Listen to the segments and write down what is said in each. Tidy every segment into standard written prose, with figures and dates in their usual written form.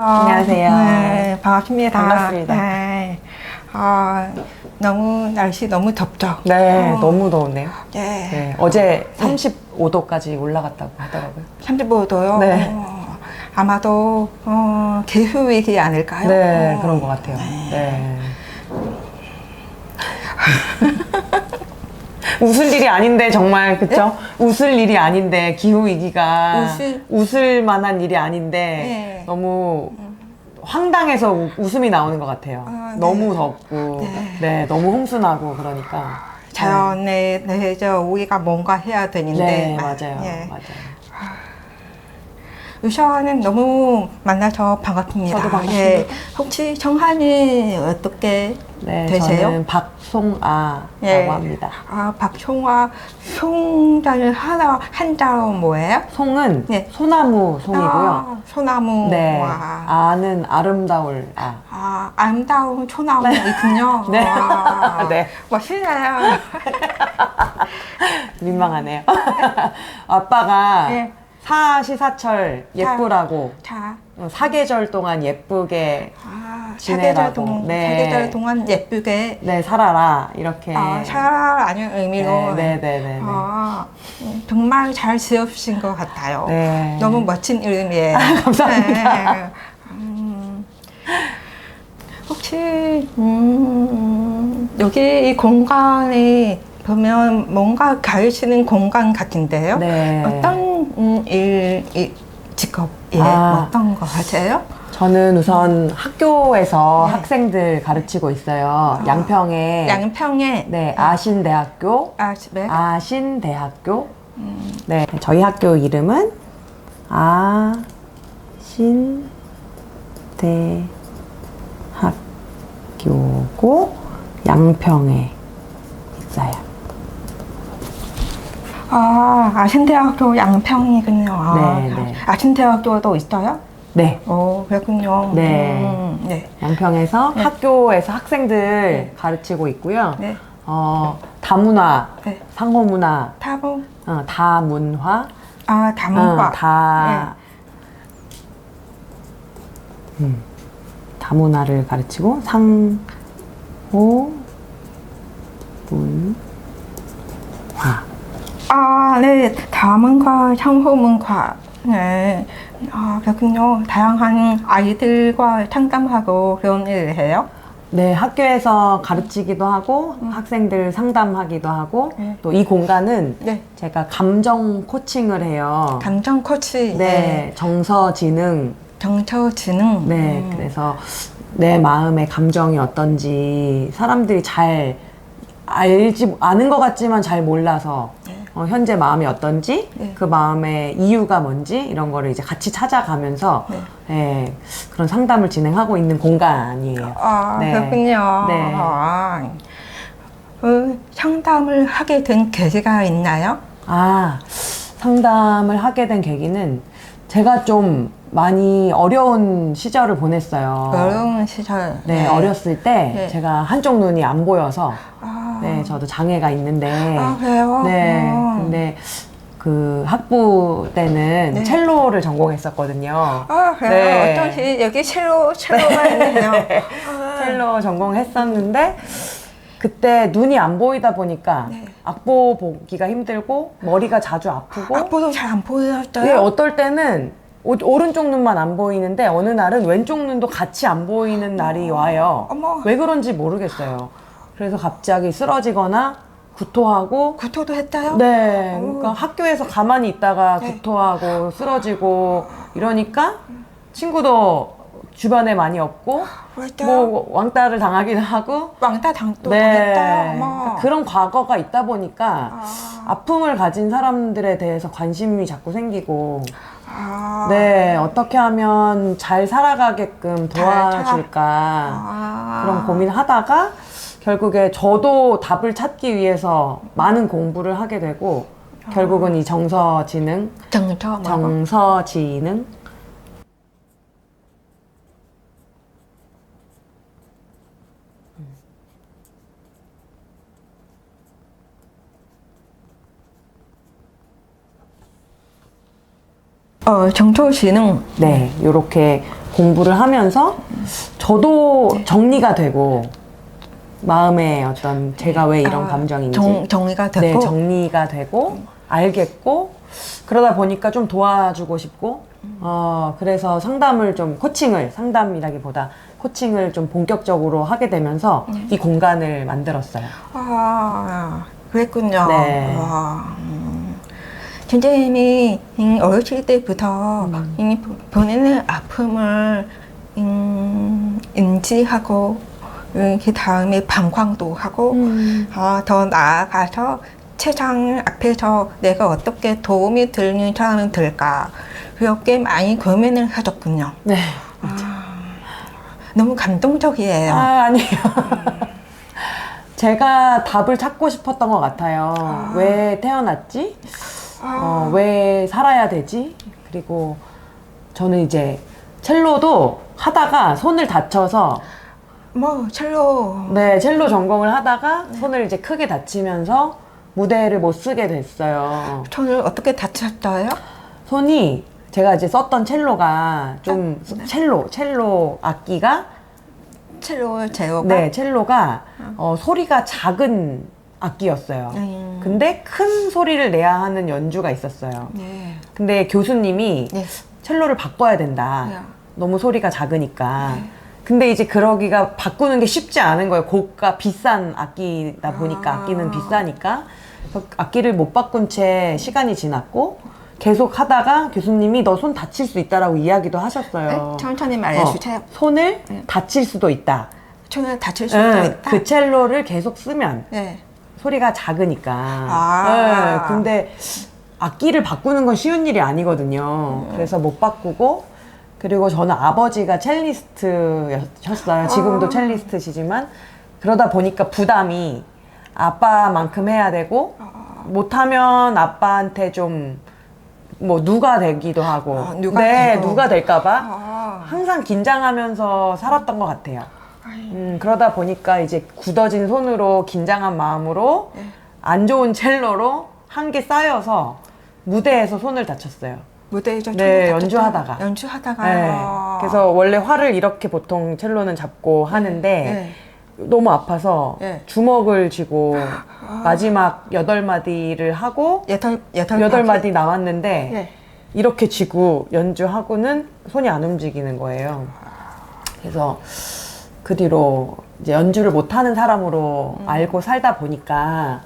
안녕하세요. 네, 반갑습니다. 반갑습니다. 네. 날씨 너무 덥죠? 네, 너무 더운데요. 네. 네, 어제 35도까지 올라갔다고 하더라고요. 35도요? 네. 아마도, 기후위기 아닐까요? 네, 그런 것 같아요. 네. 웃을 일이 아닌데 정말 그쵸? 웃을 일이 아닌데 기후 위기가 웃을 만한 일이 아닌데 너무 황당해서 웃음이 나오는 것 같아요. 너무 덥고 네, 너무 홍수나고 그러니까 자연에 대해서 우리가 뭔가 해야 되는데. 네, 맞아요. 예. 맞아요. 우선은 너무 만나서 반갑습니다. 저도 반갑습니다. 예. 혹시 성함이 어떻게 네, 되세요? 저는 박송아라고 예. 합니다. 박송아, 송자는 한자로 뭐예요? 송은 네. 소나무 송이고요. 소나무. 네, 와. 아는 아름다울 아름다운 소나무이군요. 네. 와. 네. 멋있네요. 민망하네요. 아빠가 네. 사시사철 예쁘라고 자, 사계절 동안 예쁘게 지내라고. 사계절 동안 예쁘게 네, 살아라 이렇게. 살아라는 의미로. 네. 정말 잘 지으신 것 같아요. 네. 너무 멋진 이름이에요. 감사합니다. 네. 혹시 여기 이 공간이 보면 뭔가 가르치는 공간 같은데요? 네. 어떤 직업이에요? 어떤 거 하세요? 저는 우선 학교에서 네. 학생들 가르치고 있어요. 양평에 네, 아신대학교. 네. 아신대학교. 네, 저희 학교 이름은 아신대학교고 양평에 있어요. 아신대학교 양평이군요. 네. 아신대학교도 있어요? 네. 그렇군요. 네. 네. 양평에서 학교에서 학생들 가르치고 있고요. 네. 다문화, 네. 상호문화, 다문. 다문화, 다문화. 다문화를 가르치고 상호문화. 네. 다문과 상호문과. 네. 그렇군요. 다양한 아이들과 상담하고 그런 일을 해요? 네, 학교에서 가르치기도 하고 학생들 상담하기도 하고 네. 또 이 공간은 네. 제가 감정 코칭을 해요. 감정 코치. 네, 정서지능. 정서지능. 네, 그래서 내 마음의 감정이 어떤지 사람들이 잘 아는 것 같지만 잘 몰라서 현재 마음이 어떤지 그 마음의 이유가 뭔지 이런 거를 이제 같이 찾아가면서 그런 상담을 진행하고 있는 공간이에요. 네. 그렇군요. 네. 상담을 하게 된 계기가 있나요? 상담을 하게 된 계기는 제가 좀 많이 어려운 시절을 보냈어요. 어려운 시절. 네, 어렸을 때 제가 한쪽 눈이 안 보여서 네, 저도 장애가 있는데 그래요? 네, 근데 그 학부 때는 첼로를 전공했었거든요. 그래요? 네. 어쩐지 여기 첼로가 있네요. 첼로 전공했었는데 그때 눈이 안 보이다 보니까 악보 보기가 힘들고 머리가 자주 아프고 악보도 잘 안 보였어요? 네, 어떨 때는 오른쪽 눈만 안 보이는데 어느 날은 왼쪽 눈도 같이 안 보이는 날이 와요. 어머. 왜 그런지 모르겠어요. 그래서 갑자기 쓰러지거나 구토하고 구토도 했어요? 네, 그러니까 학교에서 가만히 있다가 구토하고 쓰러지고 이러니까 친구도 주변에 많이 없고 뭐 왕따를 당하기도 하고 왕따 당했다. 그러니까 그런 과거가 있다 보니까 아픔을 가진 사람들에 대해서 관심이 자꾸 생기고 네, 어떻게 하면 잘 살아가게끔 도와줄까 그런 고민을 하다가 결국에 저도 답을 찾기 위해서 많은 공부를 하게 되고 결국은 이 정서지능 정서지능. 네, 요렇게 공부를 하면서 저도 정리가 되고 마음에 어떤 제가 왜 이런 감정인지 정리가 되고 네, 정리가 되고 알겠고 그러다 보니까 좀 도와주고 싶고 그래서 상담을 좀 상담이라기보다 코칭을 좀 본격적으로 하게 되면서 이 공간을 만들었어요. 아, 그랬군요. 네. 선생님이 어렸을 때부터 본인의 아픔을 인지하고 그 다음에 방광도 하고 더 나아가서 세상 앞에서 내가 어떻게 도움이 되는 사람이 될까 그렇게 많이 고민을 하셨군요. 네. 너무 감동적이에요. 아니에요. 제가 답을 찾고 싶었던 것 같아요. 왜 태어났지? 왜 살아야 되지? 그리고 저는 이제 첼로도 하다가 손을 다쳐서 네, 첼로 전공을 하다가 손을 이제 크게 다치면서 무대를 못 쓰게 됐어요. 손을 어떻게 다쳤어요? 손이 제가 이제 썼던 첼로가 좀 첼로 악기가 첼로가? 네, 첼로가 소리가 작은 악기였어요. 근데 큰 소리를 내야 하는 연주가 있었어요. 네. 근데 교수님이 네. 첼로를 바꿔야 된다. 네. 너무 소리가 작으니까. 네. 근데 이제 그러기가 바꾸는 게 쉽지 않은 거예요. 고가 비싼 악기다 보니까 악기는 비싸니까. 그래서 악기를 못 바꾼 채 시간이 지났고 계속 하다가 교수님이 너 손 다칠 수 있다라고 이야기도 하셨어요. 네? 천천히 말해주세요. 손을 다칠 수도 있다. 손을 다칠 수도 있다. 그 첼로를 계속 쓰면 네. 소리가 작으니까. 네, 근데 악기를 바꾸는 건 쉬운 일이 아니거든요. 그래서 못 바꾸고 그리고 저는 아버지가 첼리스트셨어요. 지금도 첼리스트시지만 그러다 보니까 부담이 아빠만큼 해야 되고 못하면 아빠한테 좀 뭐 누가 되기도 하고 누가 될까봐 항상 긴장하면서 살았던 것 같아요. 그러다 보니까 이제 굳어진 손으로 긴장한 마음으로 안 좋은 첼로로 한 개 쌓여서 무대에서 손을 다쳤어요. 무대에서 네, 연주하다가. 네. 그래서 원래 활을 이렇게 보통 첼로는 잡고 하는데 너무 아파서 주먹을 쥐고 마지막 8마디를 하고 8마디 남았는데 이렇게 쥐고 연주하고는 손이 안 움직이는 거예요. 그래서 그 뒤로 이제 연주를 못하는 사람으로 알고 살다 보니까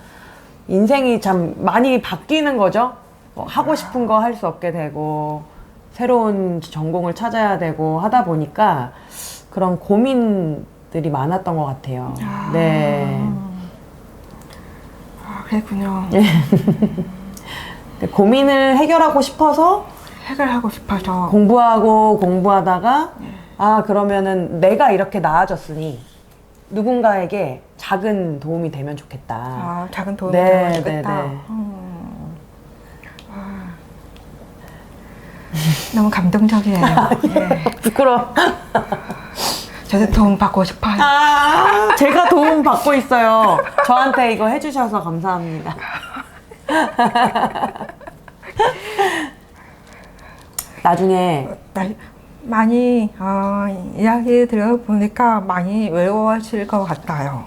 인생이 참 많이 바뀌는 거죠. 하고 싶은 거 할 수 없게 되고 새로운 전공을 찾아야 되고 하다 보니까 그런 고민들이 많았던 것 같아요. 네. 그랬군요. 고민을 해결하고 싶어서 공부하다가 그러면은 내가 이렇게 나아졌으니 누군가에게 작은 도움이 되면 좋겠다. 작은 도움이 되면 좋겠다. 너무 감동적이에요. 부끄러워. 저도 도움 받고 싶어요. 제가 도움 받고 있어요. 저한테 이거 해주셔서 감사합니다. 나중에 많이 이야기 들어보니까 많이 외로워질 것 같아요.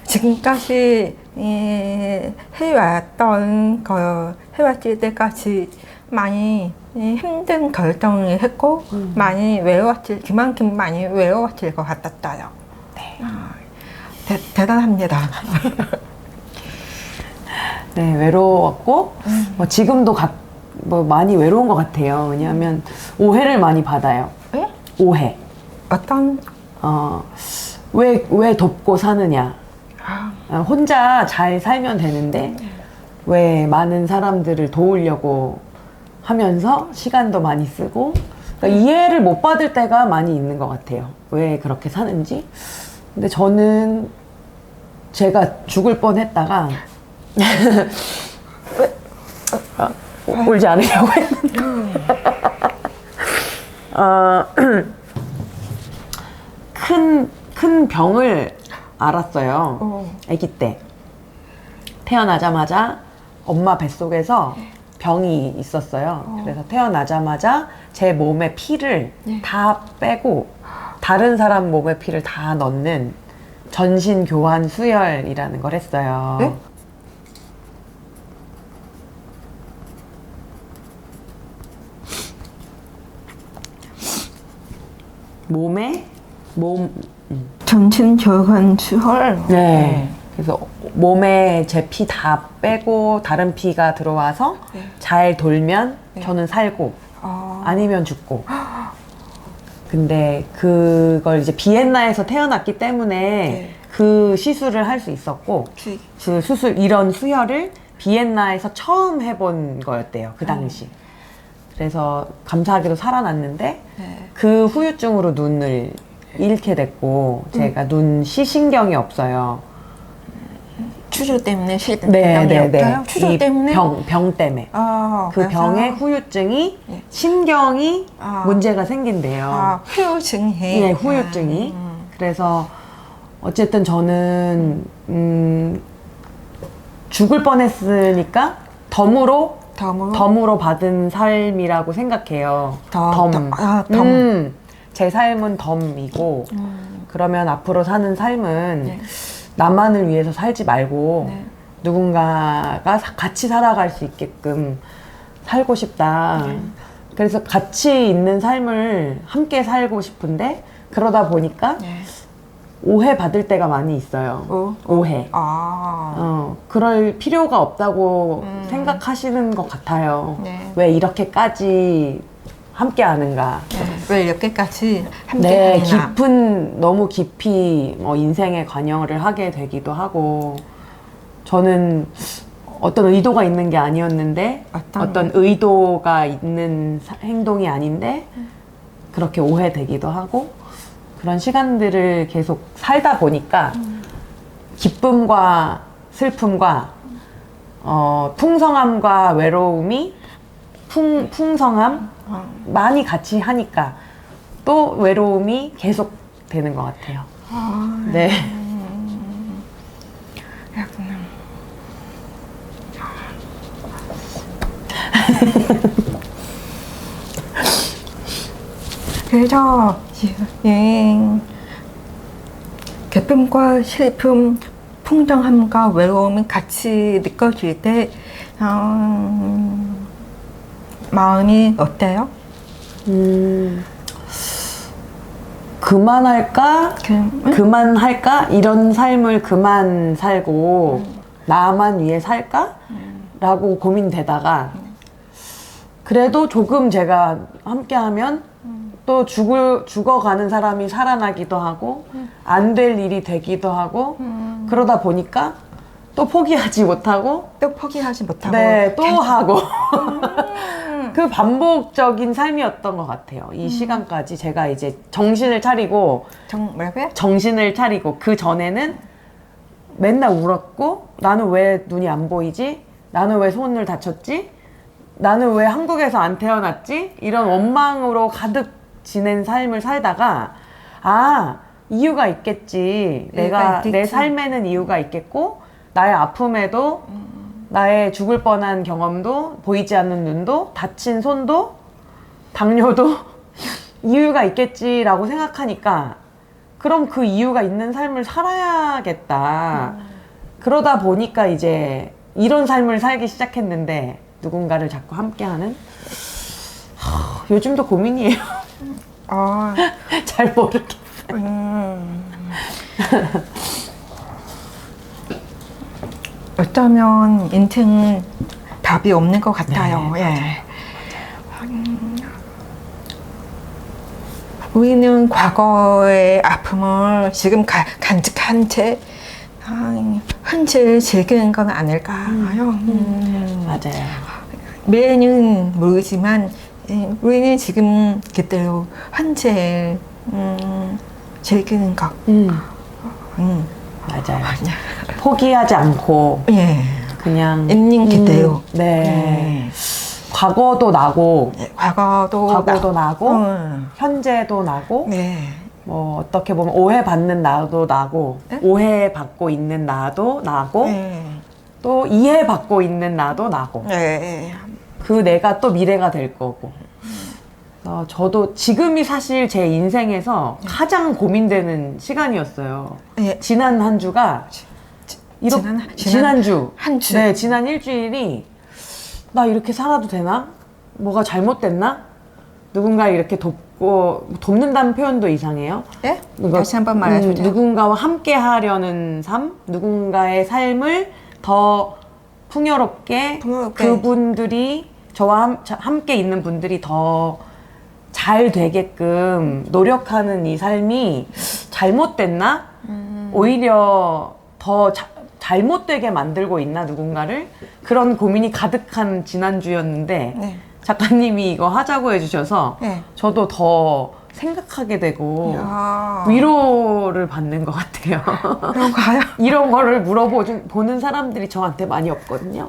지금까지 해왔을 때까지 많이 힘든 결정을 했고 그만큼 많이 외로웠을 것 같았어요. 네. 대단합니다. 네, 외로웠고 지금도 많이 외로운 것 같아요. 왜냐하면 오해를 많이 받아요. 네? 오해. 어떤? 왜 돕고 사느냐. 혼자 잘 살면 되는데 왜 많은 사람들을 도우려고 하면서 시간도 많이 쓰고 그러니까 이해를 못 받을 때가 많이 있는 것 같아요. 왜 그렇게 사는지. 근데 저는 제가 죽을 뻔했다가 울지 않으려고 했는데 큰 병을 알았어요. 아기 때 태어나자마자 엄마 뱃속에서 병이 있었어요. 그래서 태어나자마자 제 몸의 피를 다 빼고 다른 사람 몸의 피를 다 넣는 전신 교환 수혈이라는 걸 했어요. 네? 전신 교환 수혈. 네. 그래서 몸에 제 피 다 빼고 다른 피가 들어와서 잘 돌면 저는 살고 아니면 죽고. 근데 그걸 이제 비엔나에서 태어났기 때문에 그 시술을 할 수 있었고 그 수술 이런 수혈을 비엔나에서 처음 해본 거였대요. 그 당시. 그래서 감사하게도 살아났는데 그 후유증으로 눈을 잃게 됐고 제가 눈 시신경이 없어요. 추주 때문에 네. 없어요? 추주 이 때문에? 병 때문에. 그 그래서? 병의 후유증이 신경이 문제가 생긴대요. 후유증이. 네, 후유증이. 그래서 어쨌든 저는 죽을 뻔했으니까 덤으로 받은 삶이라고 생각해요. 덤. 제 삶은 덤이고 그러면 앞으로 사는 삶은 나만을 위해서 살지 말고 누군가가 같이 살아갈 수 있게끔 살고 싶다. 그래서 같이 있는 삶을 함께 살고 싶은데 그러다 보니까 오해받을 때가 많이 있어요. 오해. 그럴 필요가 없다고 생각하시는 것 같아요. 왜 이렇게까지 함께 하는가. 왜 이렇게까지 함께 하느냐. 너무 깊이 인생에 관여를 하게 되기도 하고 저는 어떤 의도가 있는 게 아니었는데 어떤 의도가 있는 행동이 아닌데 그렇게 오해되기도 하고 그런 시간들을 계속 살다 보니까 기쁨과 슬픔과 풍성함과 외로움이 풍성함 많이 같이 하니까 또 외로움이 계속 되는 것 같아요. 네. 그래서 기쁨과 슬픔, 풍성함과 외로움이 같이 느껴질 때 마음이 어때요? 그만할까? 그만할까? 이런 삶을 그만 살고 나만 위해 살까? 라고 고민되다가 그래도 조금 제가 함께하면 또 죽어가는 사람이 살아나기도 하고 안 될 일이 되기도 하고 그러다 보니까 또 포기하지 못하고 네, 또 하고 그 반복적인 삶이었던 것 같아요. 이 시간까지 제가 이제 정신을 차리고 그 전에는 맨날 울었고 나는 왜 눈이 안 보이지? 나는 왜 손을 다쳤지? 나는 왜 한국에서 안 태어났지? 이런 원망으로 가득 지낸 삶을 살다가 이유가 있겠지. 내 삶에는 이유가 있겠고 나의 아픔에도 나의 죽을 뻔한 경험도 보이지 않는 눈도 다친 손도 당뇨도 이유가 있겠지라고 생각하니까 그럼 그 이유가 있는 삶을 살아야겠다. 그러다 보니까 이제 이런 삶을 살기 시작했는데 누군가를 자꾸 함께하는 요즘도 고민이에요. 잘 모르겠어요. 어쩌면 인생은 답이 없는 것 같아요. 우리는 과거의 아픔을 지금 간직한 채 현재를 즐기는 건 아닐까요? 맞아요. 미래는 모르지만 우리는 지금 그대로 현재 즐기는 것. 맞아요. 포기하지 않고 그냥 있는 그대로. 과거도 나고 과거도 나고 현재도 나고 뭐 어떻게 보면 오해받는 나도 나고 오해받고 있는 나도 나고 또 이해받고 있는 나도 나고 그 내가 또 미래가 될 거고. 저도 지금이 사실 제 인생에서 가장 고민되는 시간이었어요. 예. 지난 한 주가 지난주 한 주. 네, 지난 일주일이 나 이렇게 살아도 되나? 뭐가 잘못됐나? 누군가를 이렇게 돕는다는 표현도 이상해요. 예? 다시 한번 말해주세요. 누군가와 함께 하려는 삶, 누군가의 삶을 더 풍요롭게 그분들이 저와 함께 있는 분들이 더 잘 되게끔 노력하는 이 삶이 잘못됐나? 오히려 더 잘못되게 만들고 있나 누군가를? 그런 고민이 가득한 지난주였는데 네. 작가님이 이거 하자고 해주셔서 네. 저도 더 생각하게 되고 야. 위로를 받는 것 같아요. 그런가요? 이런 거를 물어보는 사람들이 저한테 많이 없거든요.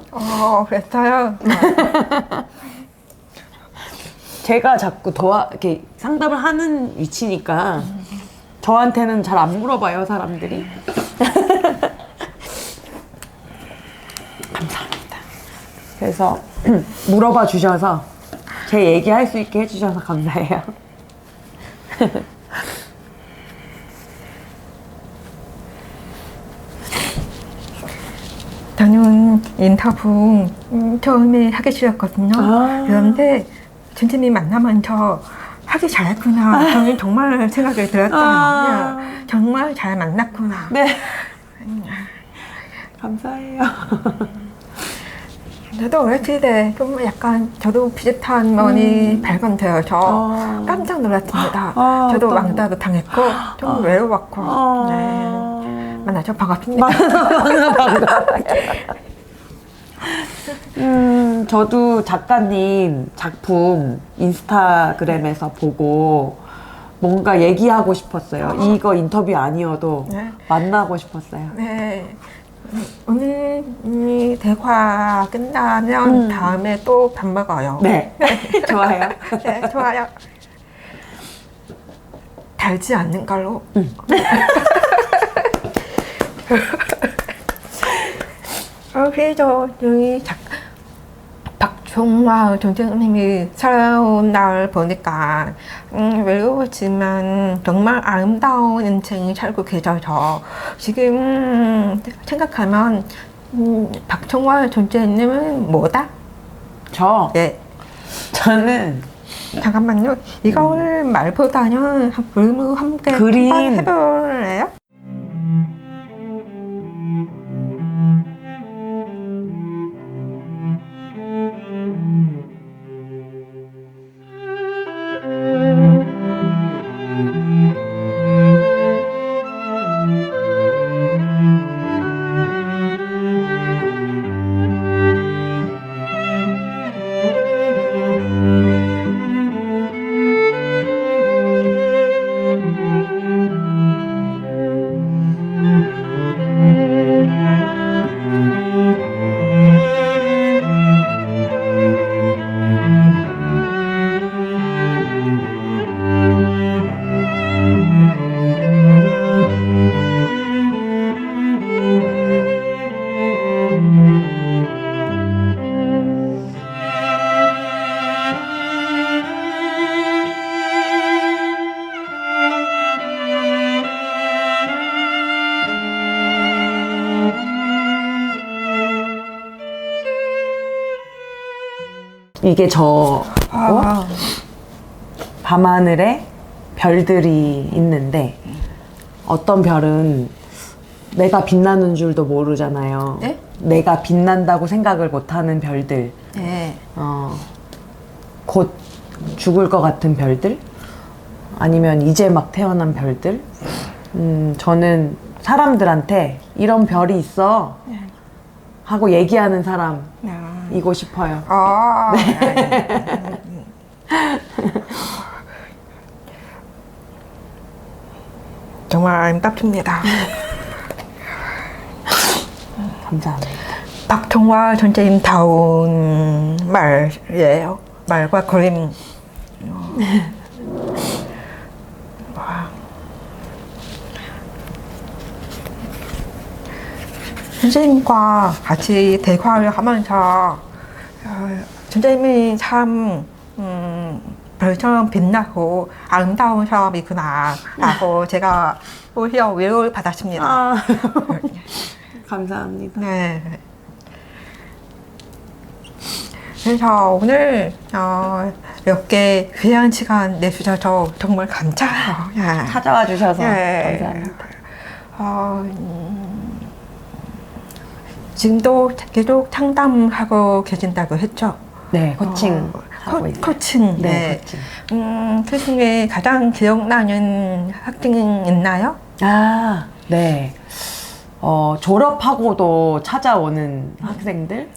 그랬어요. 제가 자꾸 이렇게 상담을 하는 위치니까 저한테는 잘 안 물어봐요, 사람들이. 감사합니다. 그래서 물어봐 주셔서 제 얘기할 수 있게 해주셔서 감사해요. 저는 인터뷰 처음에 하기 싫었거든요. 그런데 선생님 만나면서 하기 잘했구나. 저는 정말 생각이 들었어요. 정말 잘 만났구나. 네. 감사해요. 저도 어렸을 때 좀 약간 저도 비슷한 면이 발견되어서 깜짝 놀랐습니다. 저도 왕따도 당했고 좀 외로웠고 네. 만나서 반갑습니다. 저도 작가님 작품 인스타그램에서 보고 뭔가 얘기하고 싶었어요. 이거 인터뷰 아니어도 네. 만나고 싶었어요. 네. 오늘 이 대화 끝나면 다음에 또 밥 먹어요. 네. 좋아요. 네, 좋아요. 달지 않는 걸로. 그래서 여기 박종화 선생님이 살아온 날 보니까 외로웠지만 정말 아름다운 인생을 살고 계셔서 지금 생각하면 박종화 선생님은 뭐다? 예. 저는 잠깐만요. 이걸 말보다는 의무 함께 그림. 한번 해볼래요? 이게 저고 밤하늘에 별들이 있는데 어떤 별은 내가 빛나는 줄도 모르잖아요. 네? 내가 빛난다고 생각을 못하는 별들, 네. 곧 죽을 것 같은 별들, 아니면 이제 막 태어난 별들. 저는 사람들한테 이런 별이 있어 하고 얘기하는 사람이고 싶어요. 정말 아름답습니다. 감사합니다. 박종화 선생님 다운 말이에요. 말과 그림. 선생님과 같이 대화를 하면서 선생님이 참 별처럼 빛나고 아름다운 사람이구나 라고 제가 오히려 위로를 받았습니다. 아, 감사합니다. 네. 그래서 오늘 이렇게 귀한 시간 내주셔서 정말 감사해요. 예. 찾아와 주셔서 네. 감사합니다. 지금도 계속 상담하고 계신다고 했죠? 네, 코칭 하고 있어요. 코칭. 네, 네. 코칭. 그 중에 가장 기억나는 학생이 있나요? 아, 네. 졸업하고도 찾아오는 학생들.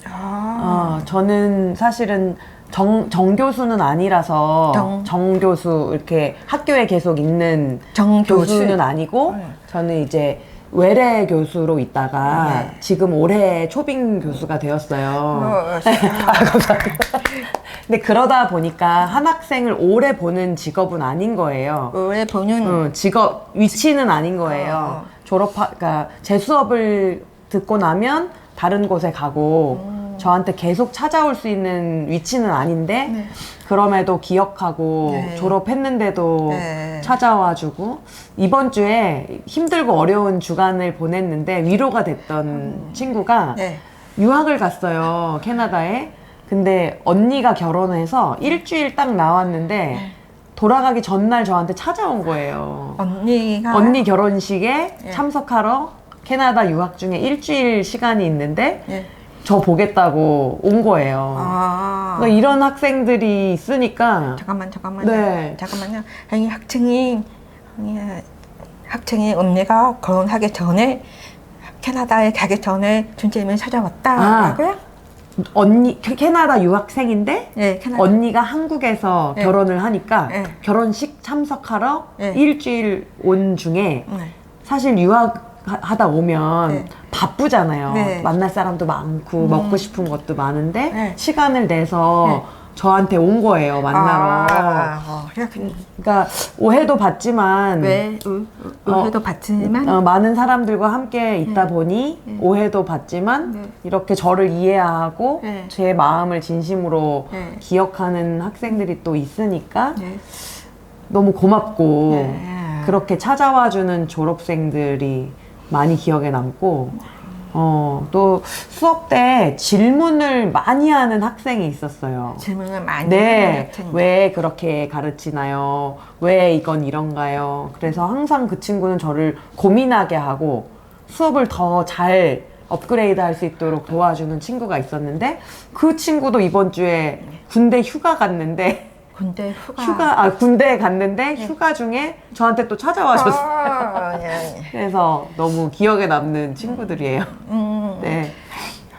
저는 사실은 정교수는 아니라서 정교수 이렇게 학교에 계속 있는 교수는 아니고 저는 이제 외래 교수로 있다가 네. 지금 올해 초빙 교수가 되었어요. 감사합니다. 근데 그러다 보니까 한 학생을 오래 보는 직업은 아닌 거예요. 오래 보는 직업 위치는 아닌 거예요. 그러니까 제 수업을 듣고 나면 다른 곳에 가고 저한테 계속 찾아올 수 있는 위치는 아닌데 네. 그럼에도 기억하고 네. 졸업했는데도 네. 찾아와주고 이번 주에 힘들고 어려운 주간을 보냈는데 위로가 됐던 친구가 네. 유학을 갔어요. 캐나다에. 근데 언니가 결혼해서 일주일 딱 나왔는데 돌아가기 전날 저한테 찾아온 거예요. 언니 결혼식에 참석하러 캐나다 유학 중에 일주일 시간이 있는데 네. 저 보겠다고 온 거예요. 그러니까 이런 학생들이 있으니까 잠깐만요. 네. 잠깐만요. 아니, 학생이 언니가 결혼하기 전에 캐나다에 가기 전에 준재님을 찾아왔다고요? 언니 캐나다 유학생인데 네, 캐나다. 언니가 한국에서 네. 결혼을 하니까 네. 결혼식 참석하러 네. 일주일 온 중에 네. 사실 유학하다 오면 네. 바쁘잖아요. 네. 만날 사람도 많고 먹고 싶은 것도 많은데 네. 시간을 내서 저한테 온 거예요. 만나러. 그러니까 오해도 받지만 오해도 받지만 많은 사람들과 함께 있다 보니 오해도 받지만 이렇게 저를 이해하고 제 마음을 진심으로 기억하는 학생들이 또 있으니까 너무 고맙고 그렇게 찾아와주는 졸업생들이 많이 기억에 남고 또 수업 때 질문을 많이 하는 학생이 있었어요. 질문을 많이 네, 하는 학생. 왜 그렇게 가르치나요? 왜 이건 이런가요? 그래서 항상 그 친구는 저를 고민하게 하고 수업을 더 잘 업그레이드 할 수 있도록 도와주는 친구가 있었는데 그 친구도 이번 주에 군대 휴가 갔는데 군대에 갔는데 휴가 중에 저한테 또 찾아와줬어요. 그래서 너무 기억에 남는 친구들이에요. 네.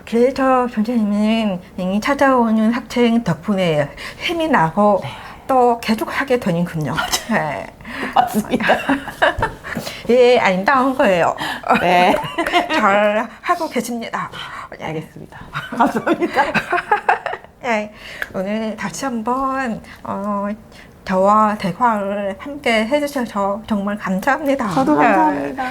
그래서 선생님은 찾아오는 학생 덕분에 힘이 나고 또 계속 하게 되는군요. 네. 맞습니다. 예, 아름다운 거예요. 네. 잘 하고 계십니다. 알겠습니다. 감사합니다. 네, 오늘 다시 한번 저와 대화를 함께 해주셔서 정말 감사합니다. 저도 감사합니다.